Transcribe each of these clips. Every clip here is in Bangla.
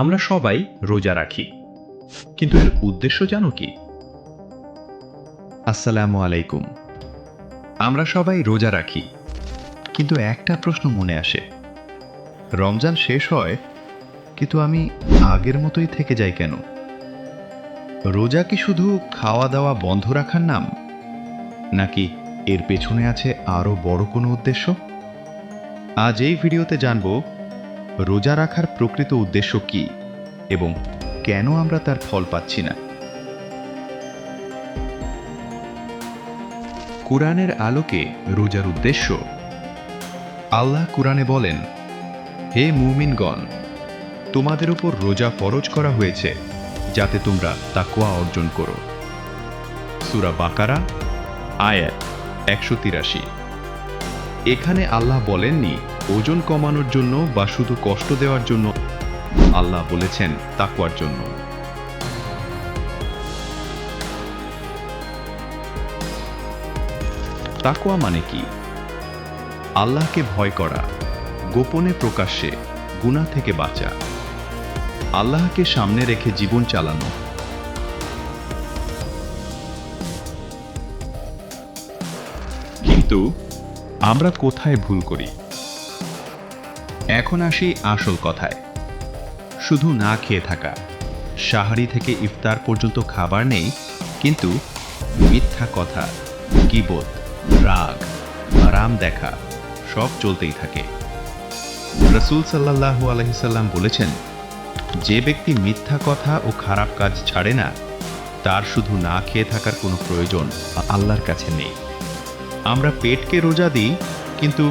আমরা সবাই রোজা রাখি, কিন্তু এর উদ্দেশ্য জানো কি? আসসালামু আলাইকুম। আমরা সবাই রোজা রাখি, কিন্তু একটা প্রশ্ন মনে আসে। রমজান শেষ হয়, কিন্তু আমি আগের মতোই থেকে যাই কেন? রোজা কি শুধু খাওয়া দাওয়া বন্ধ রাখার নাম, নাকি এর পেছনে আছে আরো বড় কোনো উদ্দেশ্য? আজ এই ভিডিওতে জানব রোজা রাখার প্রকৃত উদ্দেশ্য কি এবং কেন আমরা তার ফল পাচ্ছি না। কুরআনের আলোকে রোজার উদ্দেশ্য। আল্লাহ কুরআনে বলেন, হে মুমিনগণ, তোমাদের উপর রোজা ফরজ করা হয়েছে যাতে তোমরা তাকওয়া অর্জন করো। সূরা বাকারা আয়াত 183। এখানে আল্লাহ বলেননি ওজন কমানোর জন্য বা শুধু কষ্ট দেওয়ার জন্য, আল্লাহ বলেছেন তাকওয়ার জন্য। তাকওয়া মানে কি? আল্লাহকে ভয় করা, গোপনে প্রকাশ্যে গুনাহ থেকে বাঁচা, আল্লাহকে সামনে রেখে জীবন চালানো। কিন্তু আমরা কোথায় ভুল করি? এখন আসি আসল কথায়। শুধু না খেয়ে থাকা, সাহারি থেকে ইফতার পর্যন্ত খাবার নেই, কিন্তু মিথ্যা কথা, গীবত, রাগ, হারাম দেখা সব চলতেই থাকে। রাসূল সাল্লাল্লাহু আলাইহি সাল্লাম বলেছেন, যে ব্যক্তি মিথ্যা কথা ও খারাপ কাজ ছাড়ে না, তার শুধু না খেয়ে থাকার কোনো প্রয়োজন আল্লাহর কাছে নেই। আমরা পেটকে রোজা দিই, কিন্তু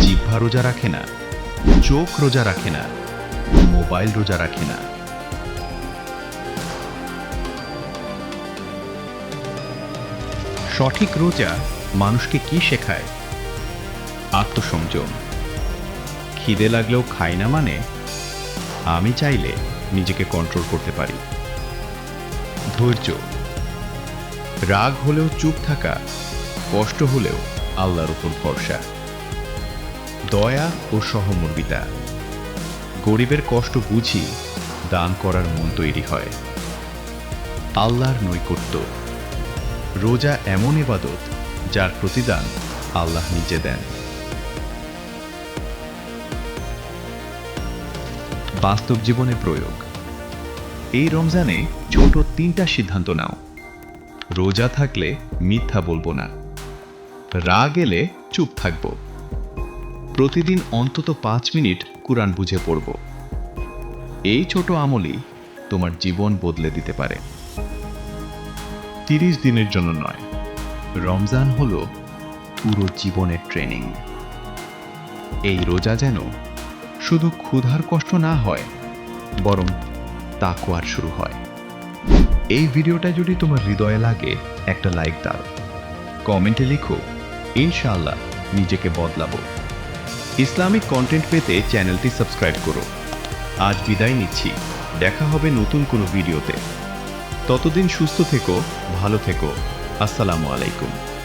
জিহ্বা রোজা রাখে না, চোখ রোজা রাখে না, মোবাইল রোজা রাখে না। সঠিক রোজা মানুষকে কি শেখায়? আত্মসংযম। খিদে লাগলেও খাই না মানে আমি চাইলে নিজেকে কন্ট্রোল করতে পারি। ধৈর্য। রাগ হলেও চুপ থাকা, কষ্ট হলেও আল্লাহর উপর ভরসা। দয়া ও সহমর্মিতা। গরিবের কষ্ট বুঝি দান করার মন তৈরি হয়। আল্লাহর নৈকট্য। রোজা এমন ইবাদত যার প্রতিদান আল্লাহ নিজে দেন। বাস্তব জীবনে প্রয়োগ। এই রমজানে ছোট 3টা সিদ্ধান্ত নাও। রোজা থাকলে মিথ্যা বলবো না, রাগ এলে চুপ থাকব, প্রতিদিন অন্তত 5 মিনিট কুরআন বুঝে পড়ব। এই ছোট আমলই তোমার জীবন বদলে দিতে পারে। 30 দিনের জন্য নয়, রমজান হলো পুরো জীবনের ট্রেনিং। এই রোজা যেন শুধু ক্ষুধার কষ্ট না হয়, বরং তাকওয়ার শুরু হয়। এই ভিডিওটা যদি তোমার হৃদয়ে লাগে, একটা লাইক দাও, কমেন্টে লিখো, ইনশাআল্লাহ নিজেকে বদলাবো। ইসলামিক কন্টেন্ট পেতে চ্যানেলটি সাবস্ক্রাইব করো। আজ বিদায় নিচ্ছি, দেখা হবে নতুন কোনো ভিডিওতে। ততদিন সুস্থ থেকো, ভালো থেকো। আসসালামু আলাইকুম।